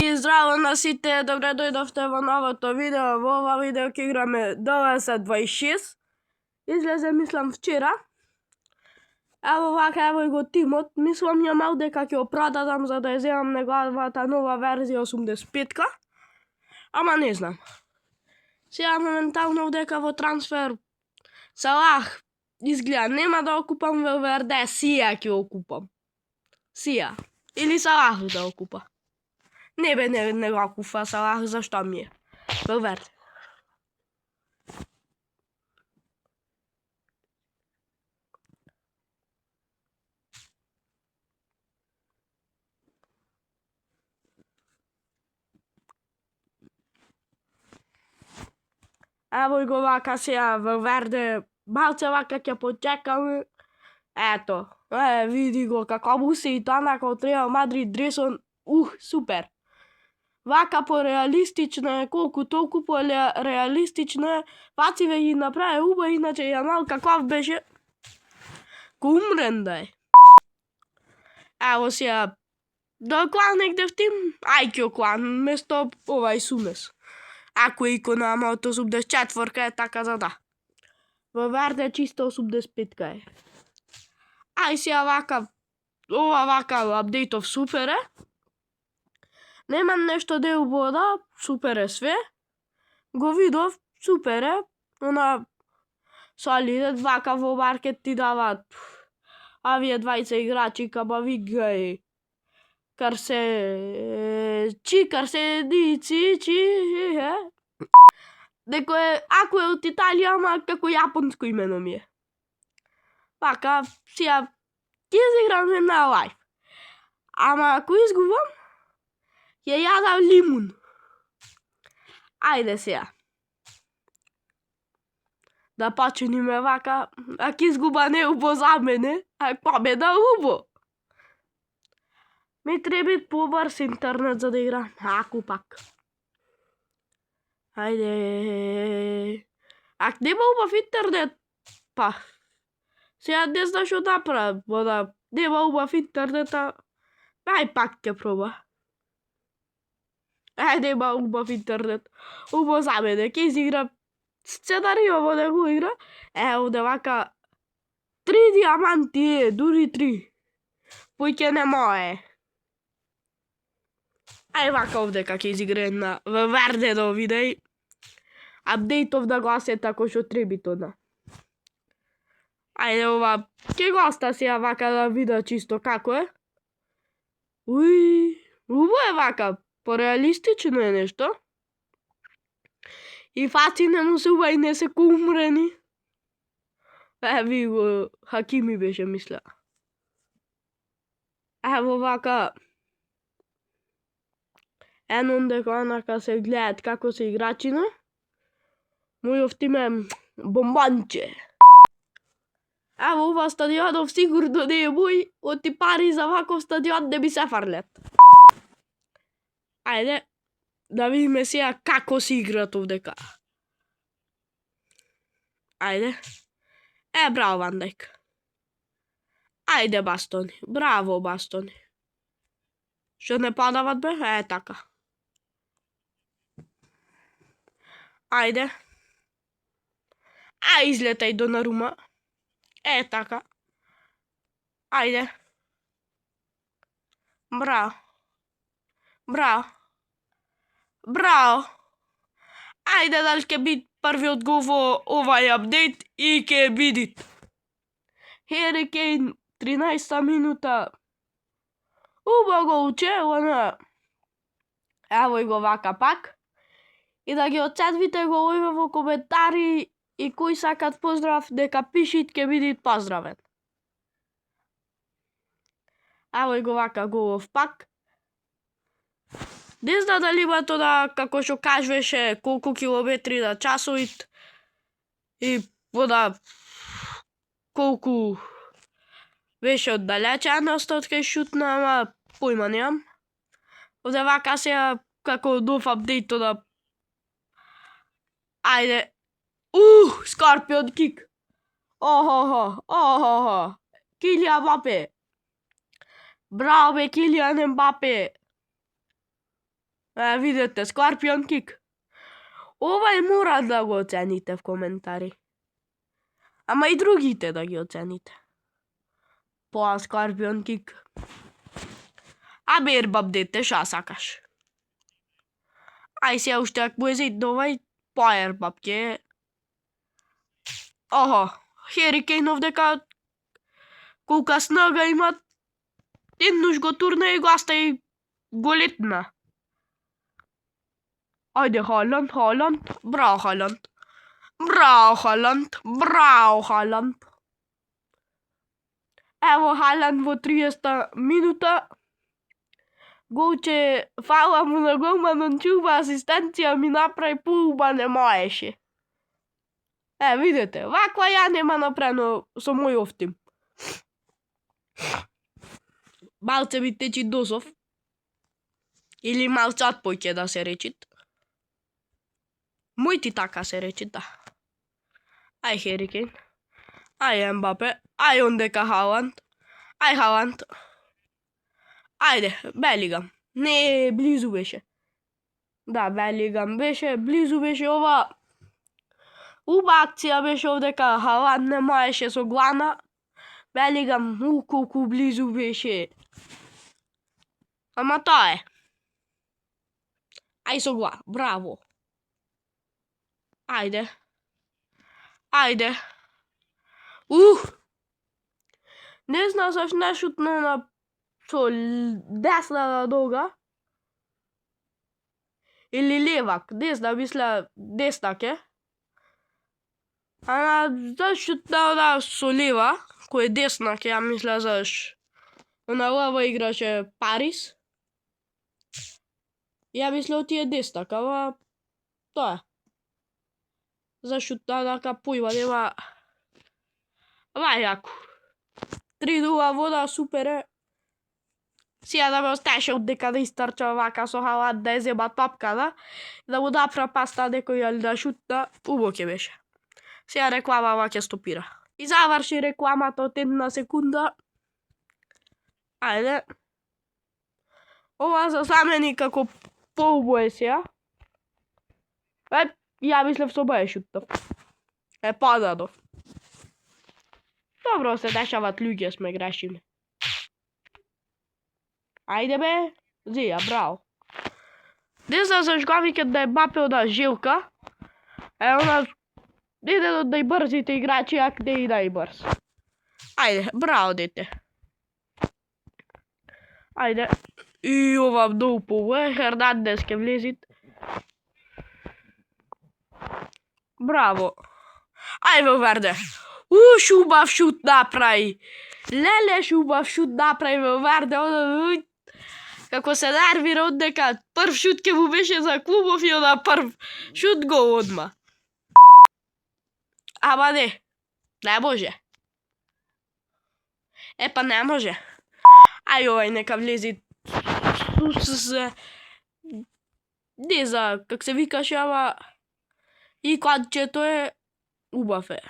И здраво на сите, добре дојдовте во новото видео. Во ова видео ќе играме DS26. Излезе, мислам, вчера. Ево вака, ево и го тимот. Мислам ја дека ќе го продадам за да ја земам неговата нова верзија 85-ка. Ама не знам. Сега моментално дека во трансфер Салах изгледа нема да окупам Велверде, Сија ќе окупам. Сија. Или Салах да окупа. Не го окупа Салах, зашто ми е? Велверде. Ево и го вака сега Велверде, малце вака ќе почекаме. Ето, види го како буси и тана од Реал Мадрид дресон, супер. Вака по-реалистично е, колку толку по-реалистично е, пациве ги направи уба, иначе Јамал каков беше, ко умрен да е. Ево сега, да клан негде в тим, ај ќе клан, место овај Сумес. Ако е икона, ама од 84-ка е така за да. Велверде чисто 85-ка е. Ај сега вака, ова вака апдейтов супер е. Немам нешто да убода, супер е све. Го видов, супер е. Она солидет вака во маркет ти дават авие 20 играчи Камавинга, Деко е, ако е од Италија, ама како јапонско имено ми е. Вака, сега, ќе изиграме на лайф. Ама ако изгубам, ќе јадам лимун. Ајде сега. Да починиме вака, ако изгуба не убо за мене, а победа убо. Ми треба побрз интернет за да играм. Ако пак. Ајде. Ако нема убав интернет, па. Сега не знам што направам, нема убав интернет, ај пак ќе проба. Нема убав интернет. Убо за мене, ќе изиграм сценарио во него игра. Овде вака 3 диаманти, дури 3. Поќе не мое. Ај вака овде ќе изиграем на Велверде да видеј. Апдейтов да го асета кој што требито на. Ајде ова, ќе го оста сега вака да вида чисто како е. Убо е вака, по-реалистично е нешто. И фаци не му се уба и не се умрени. Ви го, Хакими беше мисля. Ево вака. Едно дека онака се гледат како се играчина. Мојов тим е бомбанче. Ево ова стадионов сигурно не е мој, оти пари за ваков стадион не ми се фрлет. Ајде, да видиме сега како се играт овдека. Ајде. Браво Ван Дајк. Ајде Бастони, браво Бастони. Што не падават бе? Така. Ајде. Излетај Донарума. Така. Ајде. Браво. Браво. Браво. Ајде дали ќе бит првиот гол во овај апдейт и ќе бидит. Хери Кейн, 13 минута. Убаво голче, она. Ево и го вака пак. И да ги оценвите голови во коментари и кои сакат поздрав, дека пишит ќе бидит поздравен. Ево и го вака голов пак. Не знам дали има тоа како што кажуваше колку километри на часовит и колку беше оддалеченост кај шутна, ама појма немам. Овде вака сега како нов апдейт да. Ајде. Скорпион кик. Килијан Мбапе. Браво бе, Килијан Мбапе. Видете, Scorpion Kick. Овај мора да го оцените в коментари. Ама и другите да ги оцените. Поа Scorpion Kick. А Бирбаб дете, ша сакаш? Ај се уште ако е зид овај Поербаб ќе... Охо, Херикейн овдека колка снага имат, еднуш го турна и го остави голетна. Ајде Халанд, браво Халанд. Браво Халанд. Ево Халанд во 30 минута. Голче, фала му на голманот, чува асистенција ми направи пулба не можеше. Видите, ваква ја нема направено со мојов тим. Малце ми течи досов. Или малцат поќе да се речит. Мојти така се речит, да. Ај Херикейн. Ај Ембапе. Ај ондека Халанд. Ај Халанд. Ајде, Белигам. Не, близу беше. Да, Белигам беше, близу беше ова. Уба акција беше овдека Халанд не можеше со глана. Белигам, колку близу беше. Ама тоа е. Ај со гла, браво. Ајде. Не знам заш не шутна на со десна нога. Или левак, десна, мисля, десна ке. Ама заш шутна она со лева, кој е десна ке, ја мисля заш. Она лева играше Парис. Ја мисля отие десна, ама тоа е. Зашто така појма нема... Ама јако. 3-0 вода, супер е. Сега да ме остеше одека да истрча вака со Халанд да ја зема топката, да му напра паста некој или да шутна, убаво ќе беше. Сега рекламава ќе стопира. И заврши рекламата од 1 секунда. Ајде. Ова за замени како поубое сега. Ја мислев со бај шутнав. Пададов. Добро се дешават луѓе, сме грешили. Ајде бе, зија, браво. Не знам заш го викат да е Мбапе она жилка. Она еден од најбрзите играчи, ак не и најбрз. Ајде, браво дете. Ајде. И ова многу поубаво, Хернандес ке влезит. Браво. Ај Валверде. Шубав шут направи. Леле, шубав шут направи Валверде. Како се нервира однека прв шут ке му беше за клубов и она прв шут гол одма. Ама не. Не може. Епа не може. Ај овај нека влези. Не за как се викаше, ама и кладчето е убав е.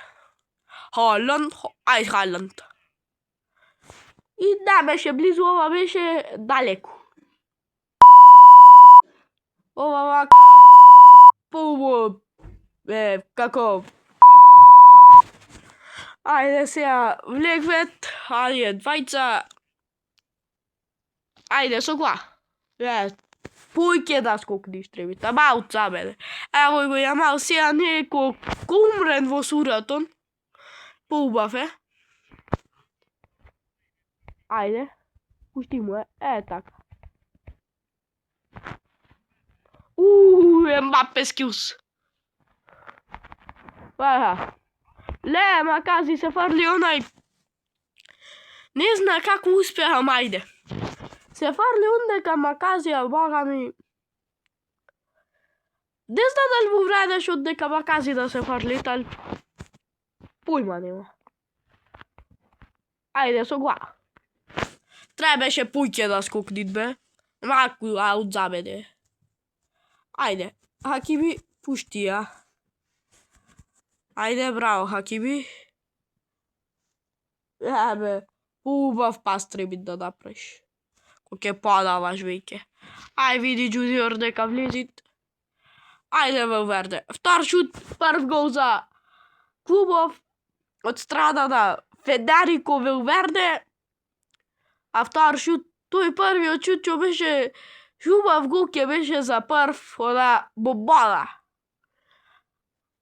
Халанд, ај Халанд. И да беше близу, ова беше далеку. Ова вака поубаво како... Ајде сега влегвет, ајде двајца. Ајде со гла. Појќе да скокниш требите, малку за мене. Ево го Јамал, сега неко умрен во суратон. Поубав е. Ајде, пушти му е, така. Ембапе скилс. Ле, Макази се фрли онај. Не зна како успеа, мајде. Се фрли ондека Маказија, бога ми. Не зна дали му вредеш однека Макази да се фрли, тали. Појма нема. Ајде со гла. Требаше појќе да скокнит бе. Маку аут за мене. Ајде, Хакими, пушти ја. Ајде, браво, Хакими. Бе, убав пас треби да направиш. Кој ќе подаваш веќе. Ај види Джуниор дека влезит. Ајде Велверде. Втор шут, прв гол за клубов од страна на Федерико Велверде. А втор шут, тој првиот шут што беше љубав гол ќе беше за прв она бомбала.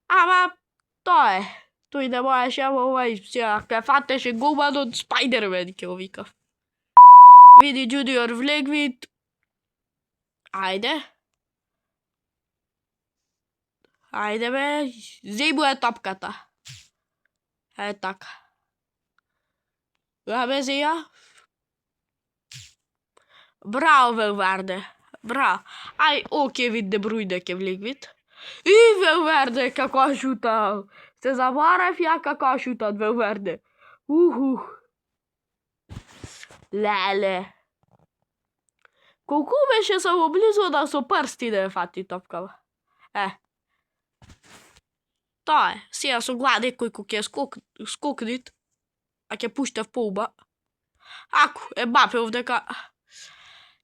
Ама тоа е. Тој не можеше, ама овај сега ке фатеше голманот Спајдермен ќе го викав. Види Джуниор влегвит. Ајде. Ајде бе, зеј му е топката. Е така. Бе зеја. Браво Велверде. Браво. Ај, оке вид Де Брујне ке влегвит. И Велверде како шутал. Се забарав ја како шутат Велверде. Леле. Колку беше само близо да со прсти да ја фати топкава. Тоа е. Сега со гледа некој кој ќе скокнит, а ќе пушта в полба. Ако Ембапе овдека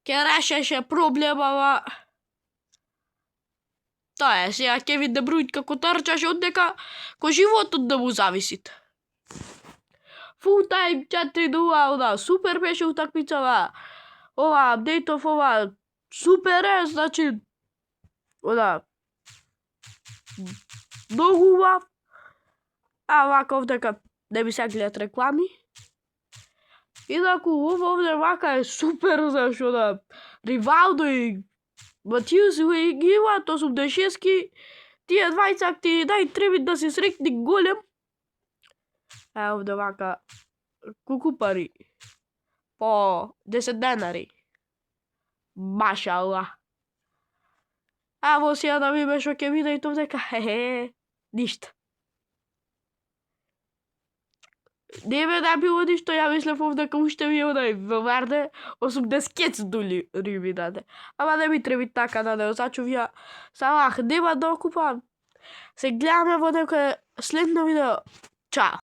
ќе решеше проблема, тоа е. Сега ќе види Де Брујн како трчаше однека кој животот да му зависит. Фул тајм 4-0, супер беше утакмицава. Ова апдейтов, ова супер е, значи многу убав. А вака овдека не би се гледат реклами. Инаку ова овде вака е супер, зашто Ривалдо и Матиус ги имаат 86-ки. Тие двајца ти најтреби да се срекни голем. Овде вака колку пари? По 10 денари. Машала. Аво сега да видиме што ќе биде и тоа дека ништа. Не ме било ништо, ја мислев овдека уште ми онај Велверде 80 дули ми даде. Ама не ми треби така да не зачувија. Савах, нема да окупам. Се гледаме во некој следно видео. Чао.